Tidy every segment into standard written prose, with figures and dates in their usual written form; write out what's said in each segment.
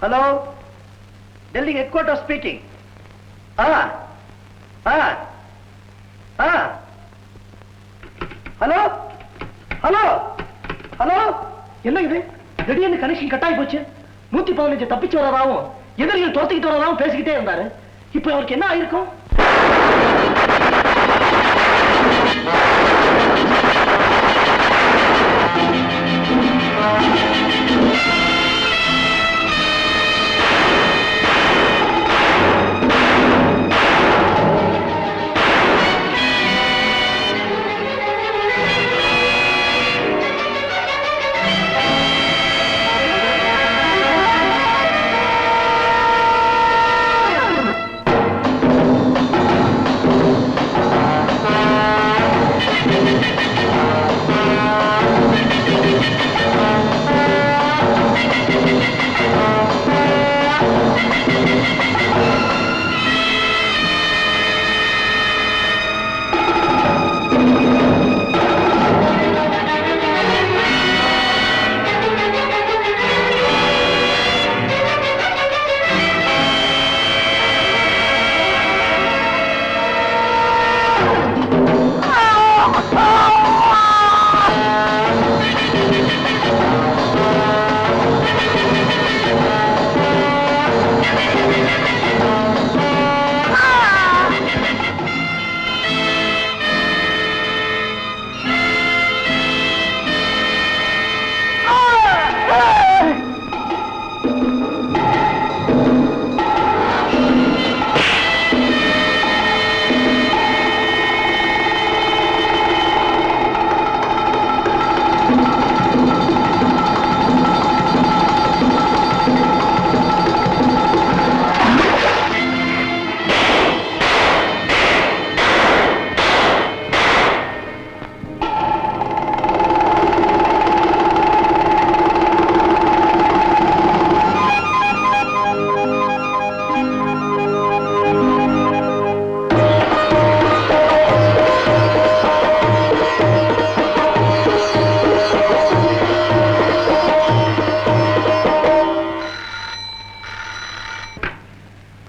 Hello, Delhi head quarter speaking. Hello hello hello, என்ன இது திடீர்னு கனெக்ஷன் கட்டாயி போச்சு? 115 தப்பிச்சு வரதாவும் எதிரிகள் துரத்திக்கிட்டு வரதாவும் பேசிக்கிட்டே இருந்தாரு. இப்ப அவருக்கு என்ன ஆயிருக்கும்?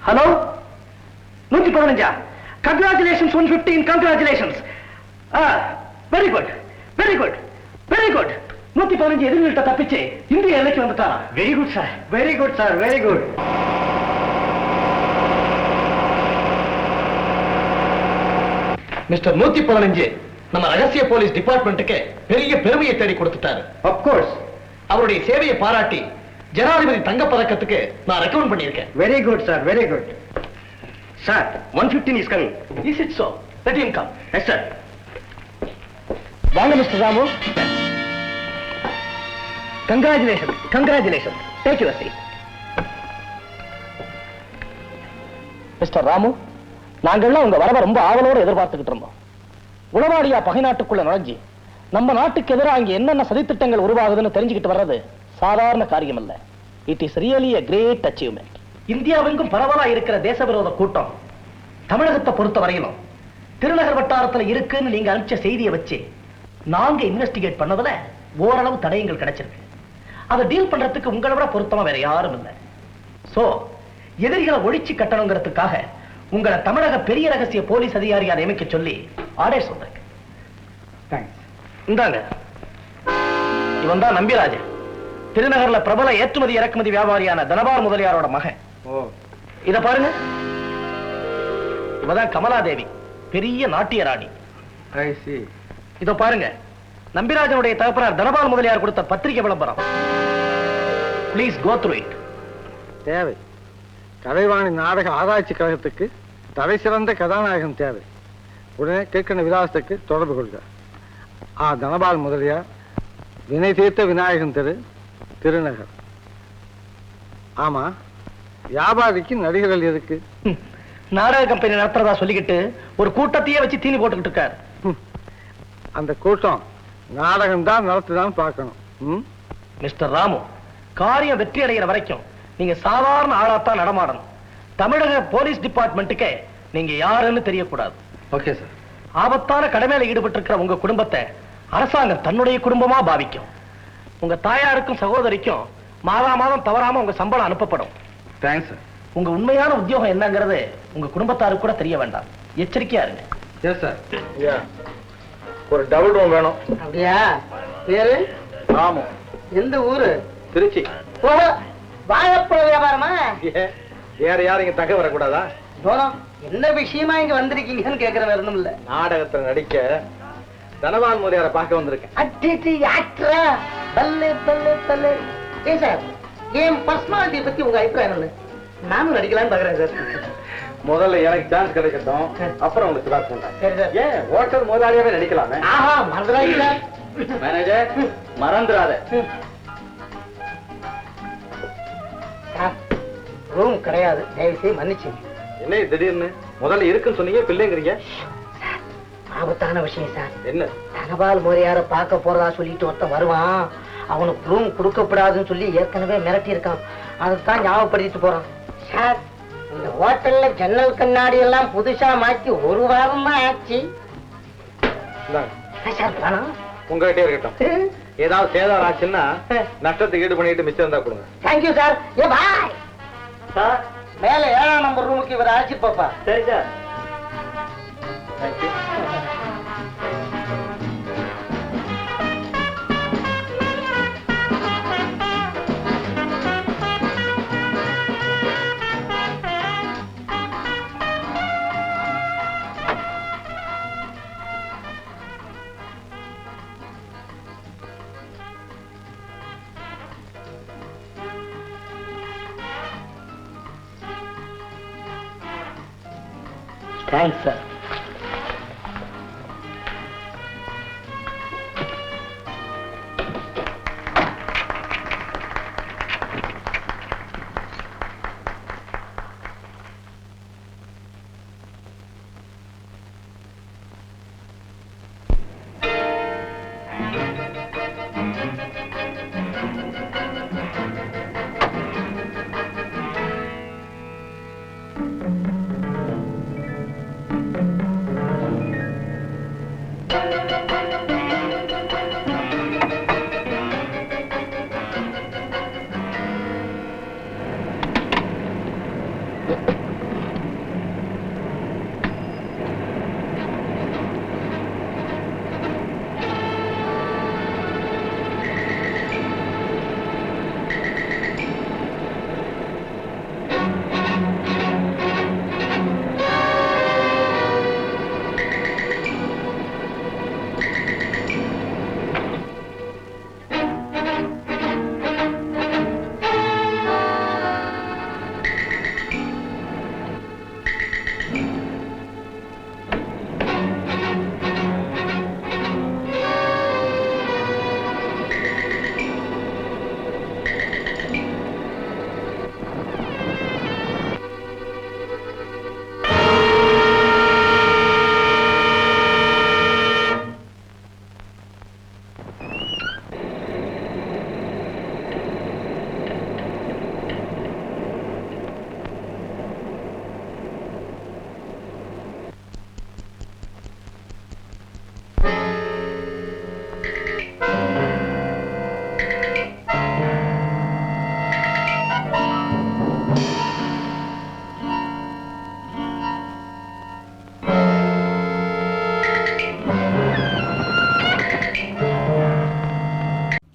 Hello, 115. Congratulations 115, congratulations. Very good very good very good. 115 எதிரிகள்கிட்ட தப்பிச்சு இந்திய எல்லைக்கு வந்துட்டாரா? Very good sir, very good sir, very good. Mister 115 நம்ம ரகசிய போலீஸ் டிபார்ட்மெண்ட்டுக்கு பெரிய பெருமையை தேடி கொடுத்துட்டாரு. ஆஃப் கோர்ஸ் அவருடைய சேவையை பாராட்டி ஜனாதிபதி தங்க பதக்கத்துக்கு நான் ரெக்கமெண்ட் பண்ணியிருக்கேன். Very good sir, very good. Sir, 115 is coming. Is it so? Let him come. Yes sir. வாங்க mister Ramu. Congratulations, congratulations. Take your seat. Mister Ramu, நாங்கள்லாம் உங்க வரவை ரொம்ப ஆவலோடு எதிர்பார்த்துக்கிட்டு இருந்தோம். உளவாளியா பகை நாட்டுக்குள்ள நுழைஞ்சி நம்ம நாட்டுக்கு எதிராக அங்கே என்னென்ன சதித்திட்டங்கள் உருவாகுதுன்னு தெரிஞ்சுக்கிட்டு வர்றது சாதாரண காரியம் அல்ல. It is really a great achievement. இந்தியாவெங்கும் பரவலா இருக்கிற தேசவிரோத கூட்டம் தமிழகத்தை பொறுத்த வரையிலும் திருநகர் வட்டாரத்தில் இருக்குன்னு நீங்க அனுப்பிச்ச செய்தியை வச்சு நாங்க இன்வெஸ்டிகேட் பண்ணதுல ஓரளவு தடயங்கள் கிடைச்சிருக்கு. அதை டீல் பண்றதுக்கு உங்களை விட பொருத்தமா வேற யாரும் இல்லை. சோ எதிரிகளை ஒழிச்சு கட்டணுங்கிறதுக்காக உங்களை தமிழக பெரிய ரகசிய போலீஸ் அதிகாரியா நியமிக்க சொல்லி ஆர்டர் சொல்றேன். இந்தாங்க, இவன் தான் நம்பிராஜன், திருநகர்ல பிரபல ஏற்றுமதி இறக்குமதி வியாபாரியான தனபால் முதலியாரோட மகன். இத பாருங்க, இவதான் கமலாதேவி, பெரிய நாட்டிய ராணி. இத பாருங்க, நம்பிராஜனுடைய தகப்பனார் தனபால் முதலியார் கொடுத்த பத்திரிகை விளம்பரம். Please go through it. தேவை கலைவாணி நாடக ஆராய்ச்சி கழகத்துக்கு தலை சிறந்த கதாநாயகன் தேவை. உடனே கேட்கிற விலாசத்துக்கு தொடர்பு கொள்க. தனபால் முதலியார், வினை தீர்த்த விநாயகன் தெரு, திருநகர். ஆமா, வியாபாரிக்கு நடிகர்கள் எதுக்கு? நாடக கம்பெனி நடத்துறதா சொல்லிக்கிட்டு ஒரு கூட்டத்தையே வச்சு தீனி போட்டுக்கிட்டு இருக்காரு. அந்த கூட்டம் நாடகம் தான் நடத்துதான் பார்க்கணும். மிஸ்டர் ராமு, காரியம் வெற்றி அடைகிற வரைக்கும் நீங்க சாதாரண ஆளாத்தான் நடமாடணும். தமிழக போலீஸ் டிபார்ட்மெண்ட்டுக்கே நீங்க யாருன்னு தெரியக்கூடாது. Okay sir. ஆபத்தான கடமையில ஈடுபட்டு இருக்கிற உங்க குடும்பத்தை அரசாங்கம் தன்னுடைய குடும்பமா பாவிக்கும். உங்க தாயாருக்கும் சகோதரிக்கும் மாதம் தவறாம உங்க சம்பளம் அனுப்பப்படும். Thanks sir. உங்க உண்மையான உத்தியோகம் என்னங்கிறது உங்க குடும்பத்தாருக்கு கூட தெரிய வேண்டாம். எச்சரிக்கையா இருங்க. Yes sir. ஒரு டபுள் ரூம் வேணும். அப்படியா? பேரு? ஆமா. எந்த ஊரு? திருச்சி. வாழைப்பழ வியாபாரமா? வேற யாரும் இங்க தக வரக்கூடாதா? என்ன விஷயமா இங்க வந்திருக்கீங்கன்னு கேக்குற வேற ஒண்ணும் இல்ல. நாடகத்துல நடிக்க தனபால் முதலியாரை பார்க்க வந்திருக்கேன். சார், என் பர்சனாலிட்டியை பத்தி உங்க அபிப்பிராயம் என்ன? நானும் நடிக்கலான்னு பாக்குறேன் சார். முதல்ல எனக்கு சான்ஸ் கிடைக்கட்டும், அப்புறம் உங்களுக்கு சிபாரிசு பண்றேன். ஏன் ஹோட்டல் முதலாளியாவே நடிக்கலாமே? ஆஹா, மறந்துடாதீங்க மேனேஜர், மறந்துடாத. ரூம் கிடையாது, தயவுசெய்து மன்னிச்சு. என்ன திடீர்னு முதல்ல இருக்குன்னு சொன்னீங்க, பிள்ளைங்கிறீங்க? ஆபத்தான விஷயம் சார். என்ன? தனபால் முறையார பார்க்க போறதா சொல்லிட்டு ஒருத்தன் வருவான். அவனுக்கு ரூம் கொடுக்கப்படாதுன்னு சொல்லி ஏற்கனவே மிரட்டி இருக்கான். அதைத்தான் ஞாபகப்படுத்திட்டு போறான். சார், இந்த ஹோட்டல்ல ஜன்னல் கண்ணாடி எல்லாம் புதுசா மாற்றி 1 வாரம் தான் ஆச்சு. சார், பணம் உங்ககிட்டே இருக்கட்டும். ஏதாவது சேதாரம் ஆச்சுன்னா நஷ்டத்துக்கு ஈடு பண்ணிட்டு மிச்சம் இருந்தா கொடுங்க. Thank you sir. ஏ பாய் சார், மேல 7ஆம் நம்பர் ரூமுக்கு இவர் அழைச்சி பாப்பா. சரி சார். தேங்க்யூ. Thanks sir.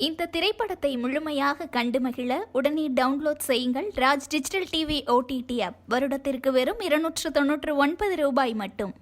இந்த திரைப்படத்தை முழுமையாக கண்டு மகிழ உடனே டவுன்லோட் செய்யுங்கள் Raj digital TV OTT app. வருடத்திற்கு வெறும் 299 ரூபாய் மட்டும்.